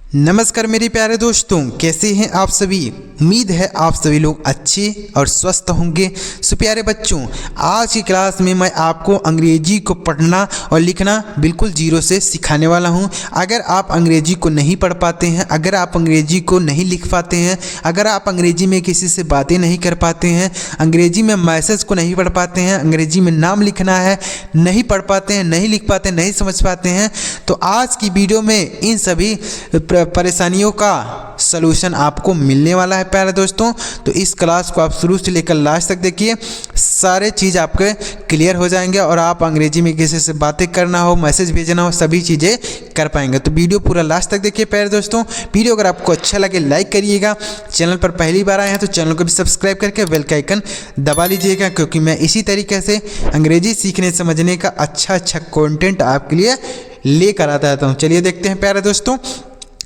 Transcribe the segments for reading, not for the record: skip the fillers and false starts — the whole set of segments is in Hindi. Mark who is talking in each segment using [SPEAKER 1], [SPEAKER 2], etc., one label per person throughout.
[SPEAKER 1] नमस्कार मेरे प्यारे दोस्तों, कैसे हैं आप सभी। उम्मीद है आप सभी लोग अच्छे और स्वस्थ होंगे। सो प्यारे बच्चों, आज की क्लास में मैं आपको अंग्रेजी को पढ़ना और लिखना बिल्कुल जीरो से सिखाने वाला हूं। अगर आप अंग्रेजी को नहीं पढ़ पाते हैं, अगर आप अंग्रेजी को नहीं लिख पाते हैं, अगर आप अंग्रेजी में किसी से बातें नहीं कर पाते हैं, अंग्रेजी में मैसेज को नहीं पढ़ पाते हैं, अंग्रेजी में नाम लिखना है नहीं पढ़ पाते हैं, नहीं लिख पाते, नहीं समझ पाते हैं, तो आज की वीडियो में इन सभी परेशानियों का सलूशन आपको मिलने वाला है प्यारे दोस्तों। तो इस क्लास को आप शुरू से लेकर लास्ट तक देखिए, सारे चीज़ आपके क्लियर हो जाएंगे और आप अंग्रेजी में किसी से बातें करना हो, मैसेज भेजना हो, सभी चीज़ें कर पाएंगे। तो वीडियो पूरा लास्ट तक देखिए प्यारे दोस्तों। वीडियो अगर आपको अच्छा लगे लाइक करिएगा, चैनल पर पहली बार आए हैं तो चैनल को भी सब्सक्राइब करके बेल का आइकन दबा लीजिएगा, क्योंकि मैं इसी तरीके से अंग्रेजी सीखने समझने का अच्छा कंटेंट आपके लिए लेकर आता रहता हूँ। चलिए देखते हैं प्यारे दोस्तों।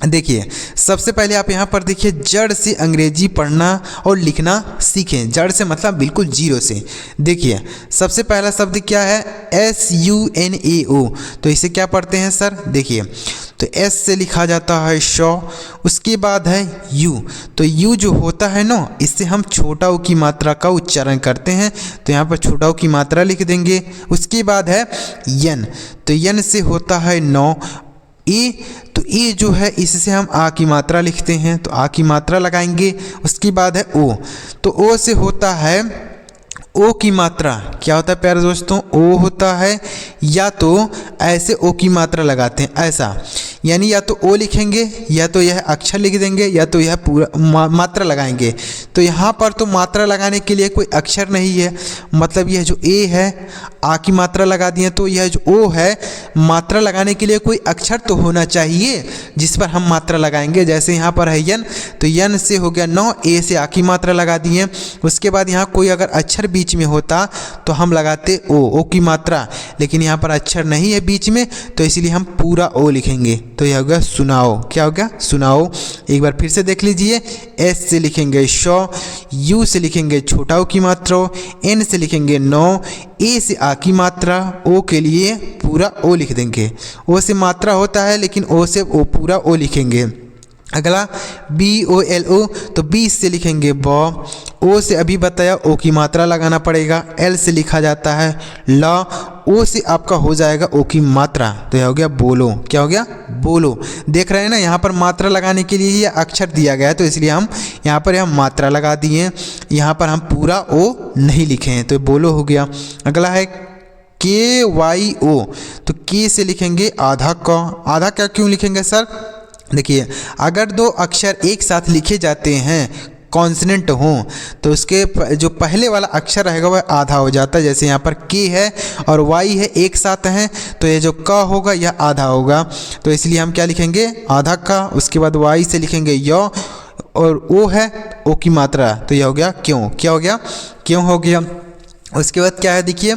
[SPEAKER 1] देखिए, सबसे पहले आप यहाँ पर देखिए, जड़ से अंग्रेजी पढ़ना और लिखना सीखें। जड़ से मतलब बिल्कुल जीरो से। देखिए, सबसे पहला शब्द क्या है, SUNAO। तो इसे क्या पढ़ते हैं सर, देखिए, तो S से लिखा जाता है शौ, उसके बाद है U। तो U जो होता है ना, इससे हम छोटा ओ की मात्रा का उच्चारण करते हैं, तो यहाँ पर छोटा ओ की मात्रा लिख देंगे। उसके बाद है N, तो N से होता है नौ। ए, तो ए जो है इससे हम आ की मात्रा लिखते हैं, तो आ की मात्रा लगाएंगे। उसके बाद है ओ, तो ओ से होता है ओ की मात्रा। क्या होता है प्यारे दोस्तों, ओ होता है, या तो ऐसे ओ की मात्रा लगाते हैं ऐसा, यानी या तो ओ लिखेंगे, या तो यह अक्षर लिख देंगे, या तो यह पूरा मात्रा लगाएंगे। तो यहाँ पर तो मात्रा लगाने के लिए कोई अक्षर नहीं है, मतलब यह जो ए है आ की मात्रा लगा दिए, तो यह जो ओ है मात्रा लगाने के लिए कोई अक्षर तो होना चाहिए जिस पर हम मात्रा लगाएंगे। जैसे यहाँ पर है यन, तो यन से हो गया नौ, ए से आ की मात्रा लगा दिए। उसके बाद यहाँ कोई अगर अक्षर बीच में होता तो हम लगाते ओ की मात्रा, लेकिन यहाँ पर अक्षर नहीं है बीच में, तो इसलिए हम पूरा ओ लिखेंगे। तो यह होगा सुनाओ। क्या होगा, सुनाओ। एक बार फिर से देख लीजिए, एस से लिखेंगे शौ, यू से लिखेंगे छोटा ओ की मात्रा, एन से लिखेंगे नौ, ए से आ की मात्रा, ओ के लिए पूरा ओ लिख देंगे। ओ से मात्रा होता है, लेकिन ओ से ओ पूरा ओ लिखेंगे। अगला BOLO, तो बी से लिखेंगे बॉ, ओ से अभी बताया ओ की मात्रा लगाना पड़ेगा। एल से लिखा जाता है ला, ओ से आपका हो जाएगा ओ की मात्रा, तो यह हो गया बोलो। क्या हो गया, बोलो। देख रहे हैं ना, यहाँ पर मात्रा लगाने के लिए ही अक्षर दिया गया है, तो इसलिए हम यहाँ पर यह मात्रा लगा दिए, यहाँ पर हम पूरा ओ नहीं लिखे हैं, तो बोलो हो गया। अगला है KYO, तो के से लिखेंगे आधा का। आधा क्या क्यों लिखेंगे सर, देखिए, अगर दो अक्षर एक साथ लिखे जाते हैं कॉन्सोनेंट हों, तो उसके जो पहले वाला अक्षर रहेगा वह आधा हो जाता है। जैसे यहाँ पर के है और वाई है, एक साथ हैं, तो ये जो क होगा यह आधा होगा, तो इसलिए हम क्या लिखेंगे, आधा का। उसके बाद वाई से लिखेंगे य, और ओ है ओ की मात्रा, तो यह हो गया क्यों। क्या हो गया, क्यों हो गया। उसके बाद क्या है, देखिए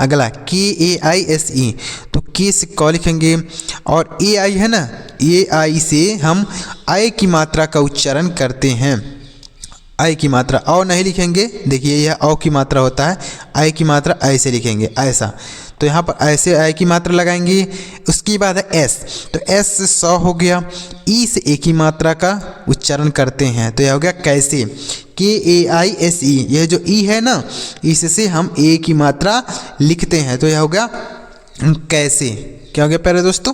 [SPEAKER 1] अगला KAISE, तो के से क लिखेंगे, और AI है ना, AI से हम आई की मात्रा का उच्चारण करते हैं। आई की मात्रा औ नहीं लिखेंगे, देखिए यह औ की मात्रा होता है, आई की मात्रा ऐसे लिखेंगे ऐसा, तो यहाँ पर ऐसे आई की मात्रा लगाएंगे। उसके बाद है S, तो S से सौ हो गया। ई से ए की मात्रा का उच्चारण करते हैं, तो यह हो गया कैसे, KAISE। यह जो ई है ना, इससे हम ए की मात्रा लिखते हैं, तो यह हो गया कैसे। क्या हो गया प्यारे दोस्तों,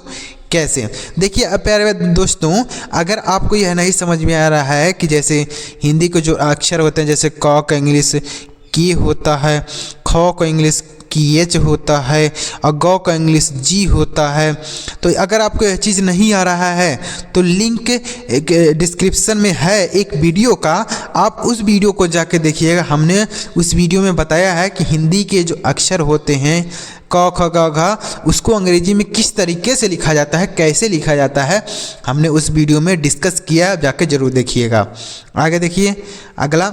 [SPEAKER 1] कैसे। देखिए अब प्यारे दोस्तों, अगर आपको यह नहीं समझ में आ रहा है कि जैसे हिंदी के जो अक्षर होते हैं, जैसे क का इंग्लिश की होता है, ख का इंग्लिश की एच होता है, और गौ का इंग्लिश जी होता है, तो अगर आपको यह चीज़ नहीं आ रहा है तो लिंक डिस्क्रिप्शन में है एक वीडियो का, आप उस वीडियो को जाके देखिएगा। हमने उस वीडियो में बताया है कि हिंदी के जो अक्षर होते हैं क ख ग घ, उसको अंग्रेजी में किस तरीके से लिखा जाता है, कैसे लिखा जाता है, हमने उस वीडियो में डिस्कस किया, जाके ज़रूर देखिएगा। आगे देखिए अगला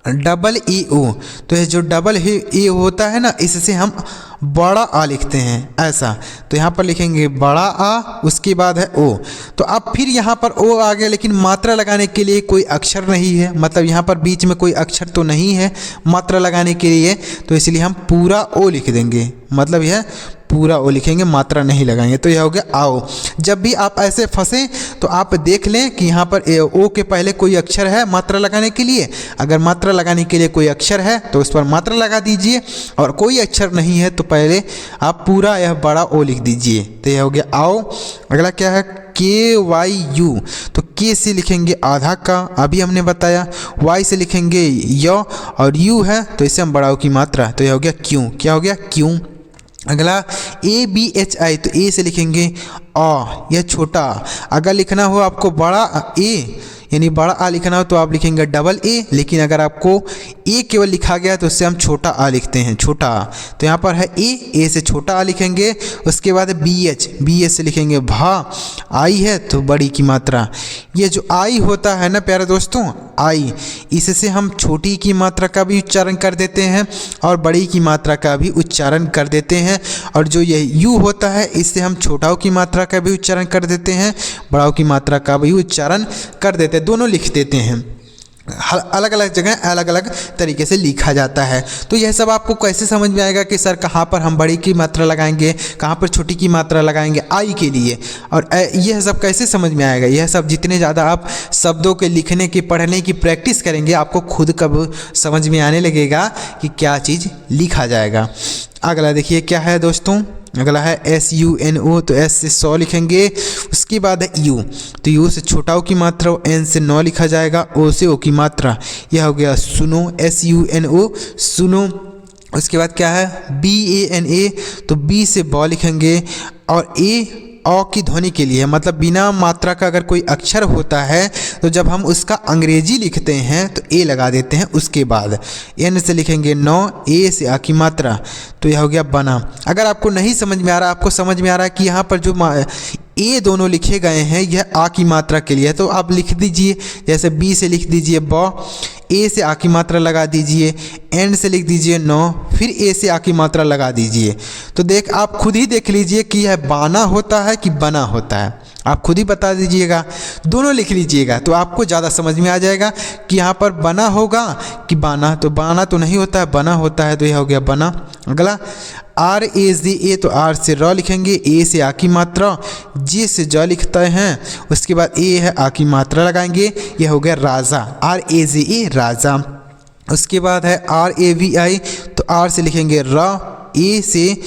[SPEAKER 1] EO, तो ये जो डबल ए होता है ना, इससे हम बड़ा आ लिखते हैं ऐसा। तो यहाँ पर लिखेंगे बड़ा आ, उसके बाद है ओ। तो अब फिर यहाँ पर ओ आ गया, लेकिन मात्रा लगाने के लिए कोई अक्षर नहीं है, मतलब यहाँ पर बीच में कोई अक्षर तो नहीं है मात्रा लगाने के लिए, तो इसलिए हम पूरा ओ लिख देंगे, मतलब यह पूरा ओ लिखेंगे, मात्रा नहीं लगाएंगे। तो यह हो गया आओ। जब भी आप ऐसे फंसे तो आप देख लें कि यहाँ पर ओ के पहले कोई अक्षर है मात्रा लगाने के लिए। अगर मात्रा लगाने के लिए कोई अक्षर है तो उस पर मात्रा लगा दीजिए, और कोई अक्षर नहीं है तो पहले आप पूरा यह बड़ा ओ लिख दीजिए। तो यह हो गया आओ। अगला क्या है KYU, तो के से लिखेंगे आधा का, अभी हमने बताया। वाई से लिखेंगे य, और यू है तो इसे हम बड़ा ओ की मात्रा, तो यह हो गया क्यों। क्या हो गया क्यों। अगला ABHI, तो ए से लिखेंगे आ, यह छोटा। अगर लिखना हो आपको बड़ा ए यानी बड़ा आ लिखना हो तो आप लिखेंगे डबल ए, लेकिन अगर आपको ए केवल लिखा गया तो उससे हम छोटा आ लिखते हैं, छोटा। तो यहाँ पर है ए से छोटा आ लिखेंगे। उसके बाद है BH से लिखेंगे भा, आई है तो बड़ी की मात्रा। ये जो आई होता है ना प्यारे दोस्तों, आई, इससे हम छोटी की मात्रा का भी उच्चारण कर देते हैं और बड़ी की मात्रा का भी उच्चारण कर देते हैं। और जो ये यू होता है इससे हम छोटाओं की मात्रा का भी उच्चारण कर देते हैं, बड़ाओं की मात्रा का भी उच्चारण कर देते हैं, दोनों लिख देते हैं। अलग अलग जगह अलग अलग तरीके से लिखा जाता है। तो यह सब आपको कैसे समझ में आएगा कि सर कहाँ पर हम बड़ी की मात्रा लगाएंगे, कहाँ पर छोटी की मात्रा लगाएंगे आई के लिए, और यह सब कैसे समझ में आएगा। यह सब जितने ज़्यादा आप शब्दों के लिखने की पढ़ने की प्रैक्टिस करेंगे आपको खुद कब समझ में आने लगेगा कि क्या चीज़ लिखा जाएगा। अगला देखिए क्या है दोस्तों, अगला है SUNO, तो S से 100 लिखेंगे। उसके बाद है U, तो U से छोटा ओ की मात्रा, N से 9 लिखा जाएगा, O से O की मात्रा, यह हो गया सुनो, SUNO सुनो। उसके बाद क्या है BANA, तो B से ब लिखेंगे, और A औ की ध्वनि के लिए, मतलब बिना मात्रा का अगर कोई अक्षर होता है तो जब हम उसका अंग्रेजी लिखते हैं तो ए लगा देते हैं। उसके बाद एन से लिखेंगे 9, ए से आ की मात्रा, तो यह हो गया बना। अगर आपको नहीं समझ में आ रहा, आपको समझ में आ रहा है कि यहाँ पर जो ए दोनों लिखे गए हैं यह आ की मात्रा के लिए, तो आप लिख दीजिए, जैसे बी से लिख दीजिए ब, ए से आ की मात्रा लगा दीजिए, एन से लिख दीजिए 9, फिर ए से आ की मात्रा लगा दीजिए। तो आप खुद ही देख लीजिए कि यह बाना होता है कि बना होता है, आप खुद ही बता दीजिएगा, दोनों लिख लीजिएगा तो आपको ज़्यादा समझ में आ जाएगा कि यहाँ पर बना होगा कि बाना। तो बाना तो नहीं होता है, बना होता है, तो यह हो गया बना। अगला RAZA, तो आर से र लिखेंगे, ए से आ की मात्रा, जे से ज लिखते हैं, उसके बाद ए है आ की मात्रा लगाएंगे, यह हो गया राजा, RAZA राजा। उसके बाद है RAVI, तो आर से लिखेंगे र, ए से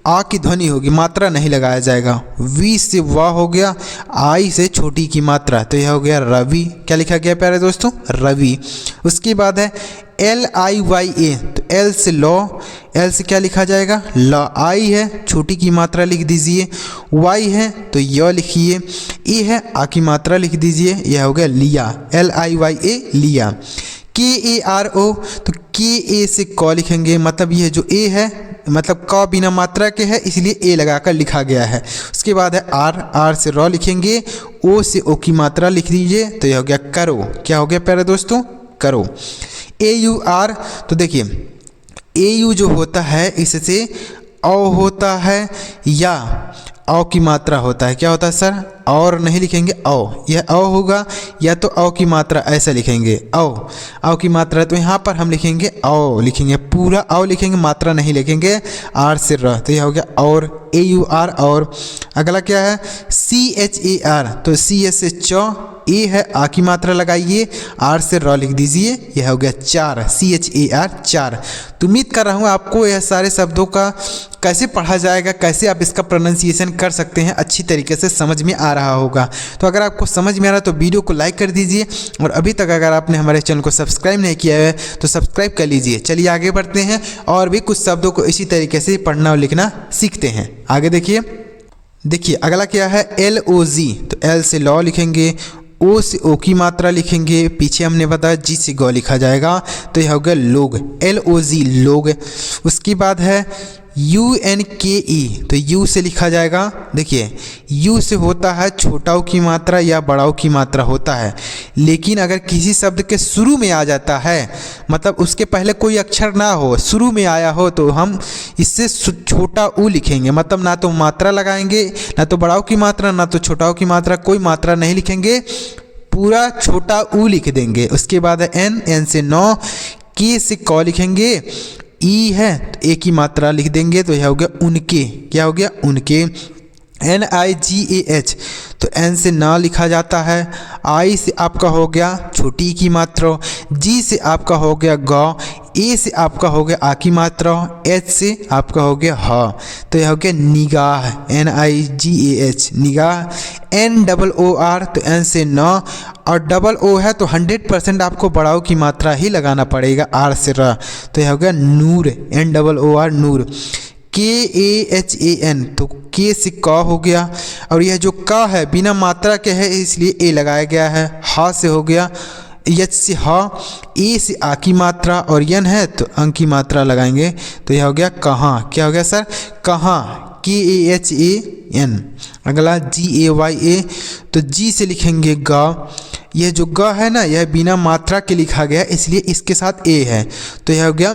[SPEAKER 1] आ की ध्वनि होगी, मात्रा नहीं लगाया जाएगा, वी से वाह हो गया, आई से छोटी की मात्रा, तो यह हो गया रवि। क्या लिखा गया प्यारे दोस्तों, रवि। उसके बाद है LIYA, तो एल से लॉ, एल से क्या लिखा जाएगा ल, आई है छोटी की मात्रा लिख दीजिए, वाई है तो य लिखिए, ए है आ की मात्रा लिख दीजिए, यह हो गया लिया, LIYA लिया। KARO, तो KA से क लिखेंगे, मतलब यह जो ए है मतलब क बिना मात्रा के है इसलिए ए लगाकर लिखा गया है। उसके बाद है आर से र लिखेंगे, ओ से ओ की मात्रा लिख दीजिए, तो यह हो गया करो। क्या हो गया प्यारे दोस्तों, करो। AUR, तो देखिए AU जो होता है इससे औ होता है या औ की मात्रा होता है, क्या होता है सर, और नहीं लिखेंगे औ, यह औ होगा या तो औ की मात्रा ऐसा लिखेंगे औ की मात्रा, तो यहाँ पर हम लिखेंगे औ, लिखेंगे पूरा औ लिखेंगे, मात्रा नहीं लिखेंगे, आर से र, तो यह हो गया और, AUR और। अगला क्या है CHAR, तो CS से च, ए है आ की मात्रा लगाइए, आर से र लिख दीजिए, यह हो गया चार, CHAR चार। तो उम्मीद कर रहा हूँ आपको यह सारे शब्दों का कैसे पढ़ा जाएगा, कैसे आप इसका प्रोनाउंसिएशन कर सकते हैं अच्छी तरीके से समझ में आ रहा होगा। तो अगर आपको समझ में आ रहा है तो वीडियो को लाइक कर दीजिए, और अभी तक अगर आपने हमारे चैनल को सब्सक्राइब नहीं किया है तो सब्सक्राइब कर लीजिए। चलिए आगे बढ़ते हैं और भी कुछ शब्दों को इसी तरीके से पढ़ना और लिखना सीखते हैं। आगे देखिए अगला क्या है LOG, तो एल से लॉ लिखेंगे, ओ से ओ की मात्रा लिखेंगे, पीछे हमने बताया जी से गौ लिखा जाएगा, तो यह हो गया लोग, LOG लोग। उसके बाद है UNKE, तो यू से लिखा जाएगा, देखिए यू से होता है छोटाओं की मात्रा या बड़ाओं की मात्रा होता है, लेकिन अगर किसी शब्द के शुरू में आ जाता है, मतलब उसके पहले कोई अक्षर ना हो, शुरू में आया हो, तो हम इससे छोटा ऊ लिखेंगे। मतलब ना तो मात्रा लगाएंगे, ना तो बड़ाऊ की मात्रा, ना तो छोटाऊ की मात्रा, कोई मात्रा नहीं लिखेंगे, पूरा छोटा ऊ लिख देंगे। उसके बाद है एन, एन से नौ, के से क लिखेंगे, ई है तो ए की मात्रा लिख देंगे, तो यह हो गया उनके। क्या हो गया? उनके। NIGAH तो एन से ना लिखा जाता है, आई से आपका हो गया छोटी की मात्रा, जी से आपका हो गया ग, ए से आपका हो गया आ की मात्रा, एच से आपका हो गया ह, तो यह हो गया निगाह। NIGAH निगाह। NOOR तो एन से न, और डबल ओ है तो 100% आपको बड़ाऊ की मात्रा ही लगाना पड़ेगा, आर से र, तो यह हो गया नूर। NOOR नूर। KAHAN तो के से क हो गया, और यह जो क है बिना मात्रा के है इसलिए ए लगाया गया है। ह से हो गया, एच से ह, ए से आ की मात्रा, और यन है तो अंक की मात्रा लगाएंगे, तो यह हो गया कहाँ। क्या हो गया सर? कहाँ। KAHAN। अगला GAYA तो जी से लिखेंगे ग, यह जो ग है ना यह बिना मात्रा के लिखा गया इसलिए इसके साथ ए है, तो यह हो गया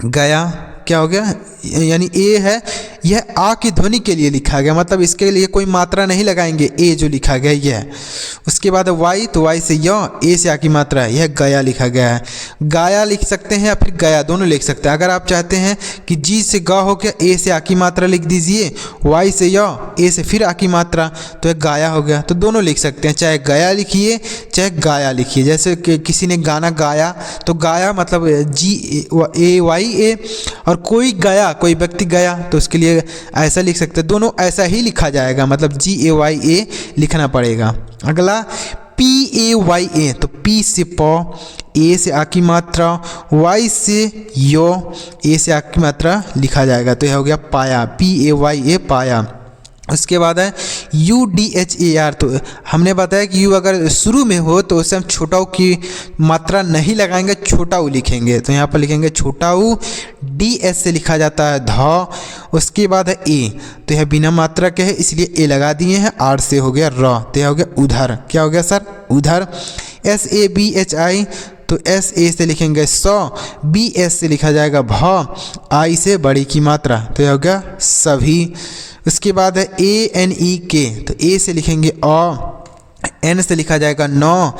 [SPEAKER 1] गया। क्या हो गया? यानी ए है, यह आ की ध्वनि के लिए लिखा गया, मतलब इसके लिए कोई मात्रा नहीं लगाएंगे, ए जो लिखा गया यह। उसके बाद वाई तो वाई से य, ए से आ की मात्रा है, यह गया लिखा गया है। गाया लिख सकते हैं या फिर गया, दोनों लिख सकते हैं। अगर आप चाहते हैं कि जी से ग हो गया, ए से आ की मात्रा लिख दीजिए, वाई से य, ए से फिर आ की मात्रा, तो यह गाया हो गया। तो दोनों लिख सकते हैं, चाहे गया लिखिए चाहे गाया लिखिए। जैसे कि किसी ने गाना गाया तो गाया मतलब GAYA, और कोई गया, कोई व्यक्ति गया तो उसके लिए ऐसा लिख सकते हैं। दोनों ऐसा ही लिखा जाएगा, मतलब GAYA लिखना पड़ेगा। अगला PAYA तो पी से प, ए से आ की मात्रा, वाई से यो, ए से आ की मात्रा लिखा जाएगा, तो यह हो गया पाया। PAYA पाया। उसके बाद है UDHAR तो हमने बताया कि यू अगर शुरू में हो तो उससे हम छोटा ऊ की मात्रा नहीं लगाएंगे, छोटा ऊ लिखेंगे, तो यहाँ पर लिखेंगे छोटा ऊ। DS से लिखा जाता है ध। उसके बाद है ए, तो यह बिना मात्रा के है इसलिए ए लगा दिए हैं। आर से हो गया र, तो यह हो गया उधर। क्या हो गया सर? उधर। SABHI तो SA से लिखेंगे 100, BS से लिखा जाएगा भ, आई से बड़ी की मात्रा, तो यह हो गया सभी। उसके बाद है ANEK तो ए से लिखेंगे अ, एन से लिखा जाएगा नौ,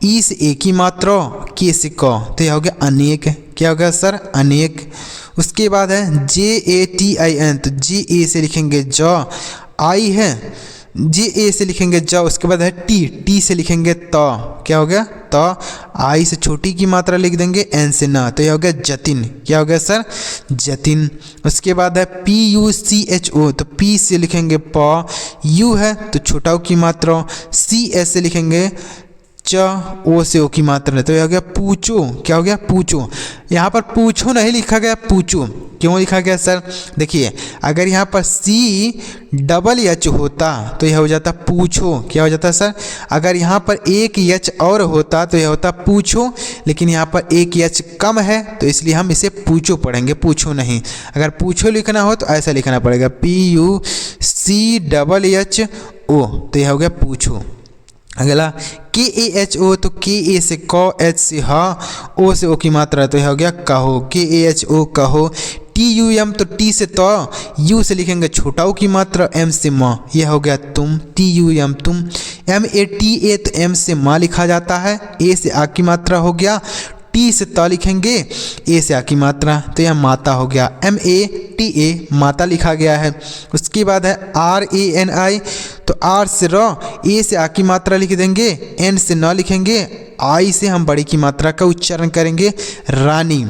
[SPEAKER 1] ई से ए की मात्रा, के से क, तो यह हो गया अनेक। क्या हो गया सर? अनेक। उसके बाद है JATIN तो JA से लिखेंगे ज, आई है JA से लिखेंगे ज। उसके बाद है टी से लिखेंगे त। क्या हो गया? त। आई से छोटी की मात्रा लिख देंगे, एन से ना, तो यह हो गया जतिन। क्या हो गया सर? जतिन। उसके बाद है PUCHO तो पी से लिखेंगे प, यू है तो छोटा ऊ की मात्रा, CS से लिखेंगे च, ओ से ओ की मात्रा, तो यह हो गया पूछो। क्या हो गया? पूछो। यहाँ पर पूछो नहीं लिखा गया, पूछो। क्यों लिखा गया सर? देखिए अगर यहाँ पर CH होता तो यह हो जाता पूछो। क्या हो जाता सर? अगर यहाँ पर एक H और होता तो यह होता पूछो, लेकिन यहाँ पर एक H कम है तो इसलिए हम इसे पूछो पढ़ेंगे, पूछो नहीं। अगर पूछो लिखना हो तो ऐसा लिखना पड़ेगा PUCHO, तो यह हो गया पूछो। अगला KAHO तो KA से क, H से ह, O से ओ की मात्रा, तो यह हो गया कहो। KAHO कहो। TUM तो टी से तो, यू से लिखेंगे छोटा ऊ की मात्रा, M से म, यह हो गया तुम। TUM तुम। MATA तो M से माँ लिखा जाता है, A से आ की मात्रा हो गया, टी से त लिखेंगे, ए से आ की मात्रा, तो यह माता हो गया। MATA माता लिखा गया है। उसके बाद है RANI तो आर से र, ए से आ की मात्रा लिख देंगे, एन से न लिखेंगे, आई से हम बड़ी की मात्रा का उच्चारण करेंगे रानी।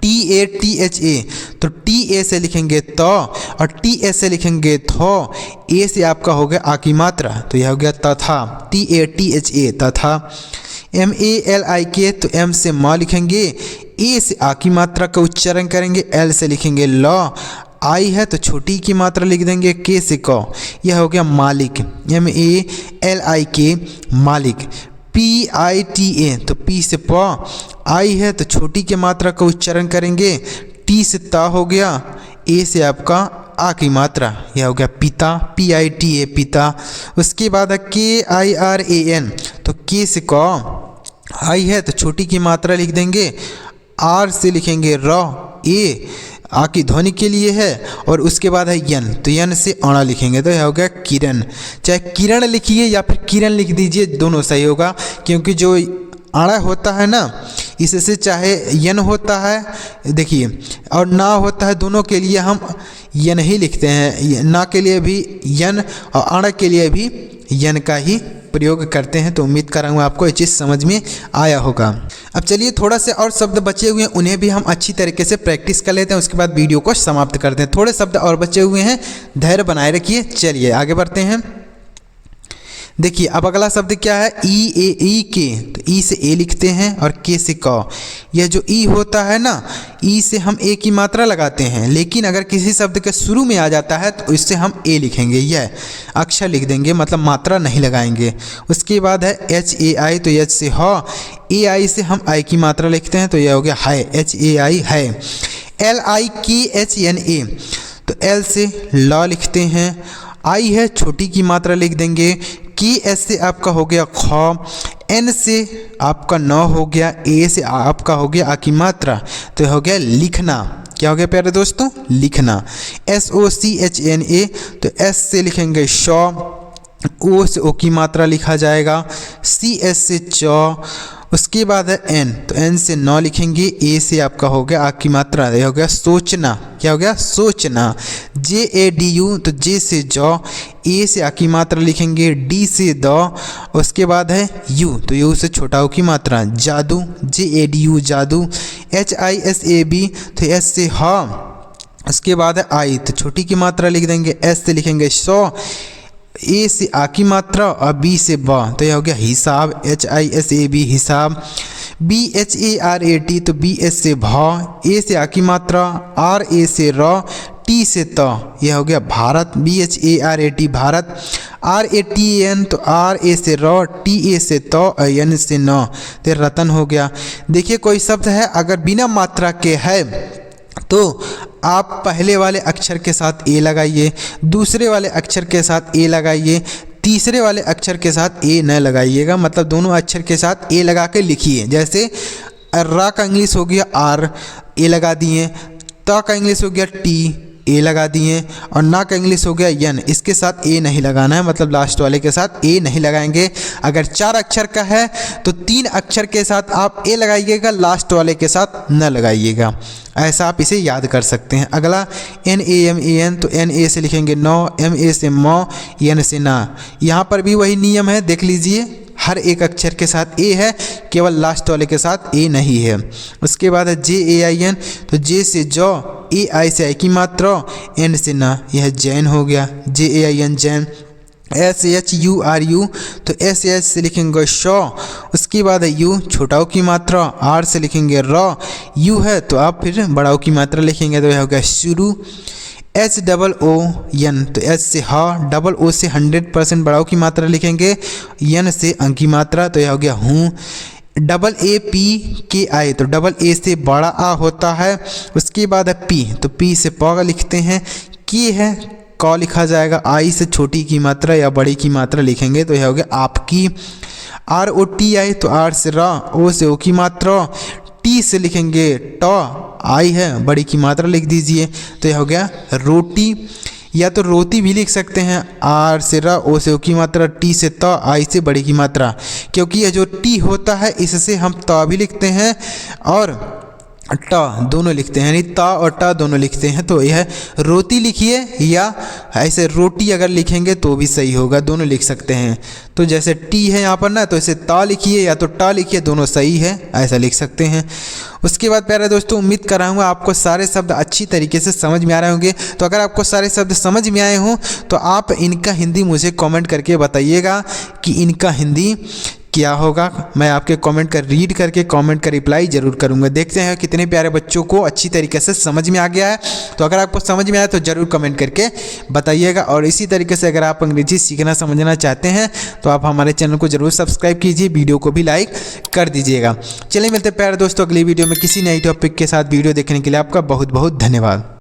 [SPEAKER 1] TATHA तो TA से लिखेंगे त, और TS से लिखेंगे थ, ए से आपका हो गया आ की मात्रा, तो यह हो गया तथा। TATHA तथा। MALIK तो M से म लिखेंगे, ए से आ की मात्रा का उच्चारण करेंगे, L से लिखेंगे ल, आई है तो छोटी की मात्रा लिख देंगे, के से क, यह हो गया मालिक। MALIK मालिक। PITA तो पी से प, आई है तो छोटी की मात्रा का उच्चारण करेंगे, टी से ता हो गया, ए से आपका आ की मात्रा, यह हो गया पिता, PITA पिता। उसके बाद है KIRAN, तो के से क, आई है तो छोटी की मात्रा लिख देंगे, आर से लिखेंगे र, ए आ की ध्वनि के लिए है, और उसके बाद है यन, तो यन से अणा लिखेंगे, तो यह हो गया किरण। चाहे किरण लिखिए या फिर किरण लिख दीजिए, दोनों सही होगा, क्योंकि जो अणा होता है ना, इससे चाहे यन होता है देखिए और ना होता है, दोनों के लिए हम यन ही लिखते हैं, ना के लिए भी यन और अण के लिए भी यन का ही प्रयोग करते हैं। तो उम्मीद कर रहा हूँ आपको ये चीज़ समझ में आया होगा। अब चलिए थोड़ा से और शब्द बचे हुए हैं, उन्हें भी हम अच्छी तरीके से प्रैक्टिस कर लेते हैं, उसके बाद वीडियो को समाप्त करते हैं। थोड़े शब्द और बचे हुए हैं, धैर्य बनाए रखिए। चलिए आगे बढ़ते हैं। देखिए अब अगला शब्द क्या है, ई के, तो ई से ए लिखते हैं और के से क। यह जो ई होता है ना, ई से हम ए की मात्रा लगाते हैं, लेकिन अगर किसी शब्द के शुरू में आ जाता है तो इससे हम ए लिखेंगे, यह अक्षर लिख देंगे, मतलब मात्रा नहीं लगाएंगे। उसके बाद है HAI, तो एच से ह, AI से हम आई की मात्रा लिखते हैं, तो यह हो गया है, HAI है। LIKHNA, तो एल से ल लिखते हैं, आई है छोटी की मात्रा लिख देंगे, की एस से आपका हो गया ख, एन से आपका न हो गया, ए से आपका हो गया आ की मात्रा, तो हो गया लिखना। क्या हो गया प्यारे दोस्तों, लिखना। SOCHNA, तो एस से लिखेंगे श, ओ से ओ की मात्रा लिखा जाएगा, CS से च। उसके बाद है एन, तो एन से नौ लिखेंगे, ए से आपका हो गया आ की मात्रा, ये हो गया सोचना। क्या हो गया, सोचना। JADU, तो जे से ज, ए से आ की मात्रा लिखेंगे, डी से द। उसके बाद है यू, तो यू से छोटा ओ की मात्रा, जादू। JADU जादू। HISAB, तो एस से ह। उसके बाद है आई, तो छोटी की मात्रा लिख देंगे, एस से लिखेंगे सौ, ए से आ की मात्रा और बी से ब, तो यह हो गया हिसाब। HISAB हिसाब। BHARAT, तो BS से भ, ए से आ की मात्रा, RA से र, टी से त, यह हो गया भारत। BHARAT भारत। RATAN, तो RA से र, TA से त और N से न, तो रतन हो गया। देखिए कोई शब्द है अगर बिना मात्रा के है तो आप पहले वाले अक्षर के साथ ए लगाइए, दूसरे वाले अक्षर के साथ ए लगाइए, तीसरे वाले अक्षर के साथ ए न लगाइएगा, मतलब दोनों अक्षर के साथ ए लगा के लिखिए। जैसे रा का इंग्लिश हो गया आर, ए लगा दिए, ता का इंग्लिश हो गया टी, ए लगा दिए, और ना का इंग्लिश हो गया यन, इसके साथ ए नहीं लगाना है, मतलब लास्ट वाले के साथ ए नहीं लगाएंगे। अगर 4 अक्षर का है तो 3 अक्षर के साथ आप ए लगाइएगा, लास्ट वाले के साथ न लगाइएगा। ऐसा आप इसे याद कर सकते हैं। अगला NAMAN, तो NA से लिखेंगे नौ, MA से म, N से ना। यहाँ पर भी वही नियम है, देख लीजिए हर एक अक्षर के साथ ए है, केवल लास्ट वाले के साथ ए नहीं है। उसके बाद है JAIN, तो जे से जो, AI से आई की मात्रा, N से ना, यह जैन हो गया। JAIN जैन। SHURU, तो SH से लिखेंगे श। उसके बाद है यू, छोटा ओ की मात्रा, R से लिखेंगे र, यू है तो आप फिर बड़ा ओ की मात्रा लिखेंगे, तो यह हो गया शुरू। HOON, तो एच से हा, डबल ओ से 100% बड़ा ओ की मात्रा लिखेंगे, यन से अंक की मात्रा, तो यह हो गया हूँ। AAPKI, तो डबल ए से बड़ा आ होता है। उसके बाद है पी, तो पी से प लिखते हैं, के है क लिखा जाएगा, आई से छोटी की मात्रा या बड़ी की मात्रा लिखेंगे, तो यह हो गया आपकी। ROTI, तो आर से रा, ओ से ओ की मात्रा, टी से लिखेंगे ट, आई है बड़ी की मात्रा लिख दीजिए, तो यह हो गया रोटी, या तो रोती भी लिख सकते हैं। आर से रा, ओ से ओ की मात्रा, टी से त, आई से बड़ी की मात्रा, क्योंकि यह जो टी होता है इससे हम त भी लिखते हैं और ट दोनों लिखते हैं, यानी ता और टा दोनों लिखते हैं। तो यह रोती लिखिए या ऐसे रोटी अगर लिखेंगे तो भी सही होगा, दोनों लिख सकते हैं। तो जैसे टी है यहाँ पर ना, तो इसे ता लिखिए या तो टा लिखिए, दोनों सही है, ऐसा लिख सकते हैं। उसके बाद प्यारे दोस्तों उम्मीद कर रहा हूँ आपको सारे शब्द अच्छी तरीके से समझ में आ रहे होंगे। तो अगर आपको सारे शब्द समझ में आए हों तो आप इनका हिंदी मुझे कमेंट करके बताइएगा कि इनका हिंदी क्या होगा। मैं आपके कमेंट का रीड करके कमेंट का रिप्लाई ज़रूर करूंगा। देखते हैं कितने प्यारे बच्चों को अच्छी तरीके से समझ में आ गया है। तो अगर आपको समझ में आया तो ज़रूर कमेंट करके बताइएगा। और इसी तरीके से अगर आप अंग्रेजी सीखना समझना चाहते हैं तो आप हमारे चैनल को ज़रूर सब्सक्राइब कीजिए, वीडियो को भी लाइक कर दीजिएगा। चलिए मिलते हैं प्यारे दोस्तों अगली वीडियो में किसी नई टॉपिक के साथ। वीडियो देखने के लिए आपका बहुत बहुत धन्यवाद।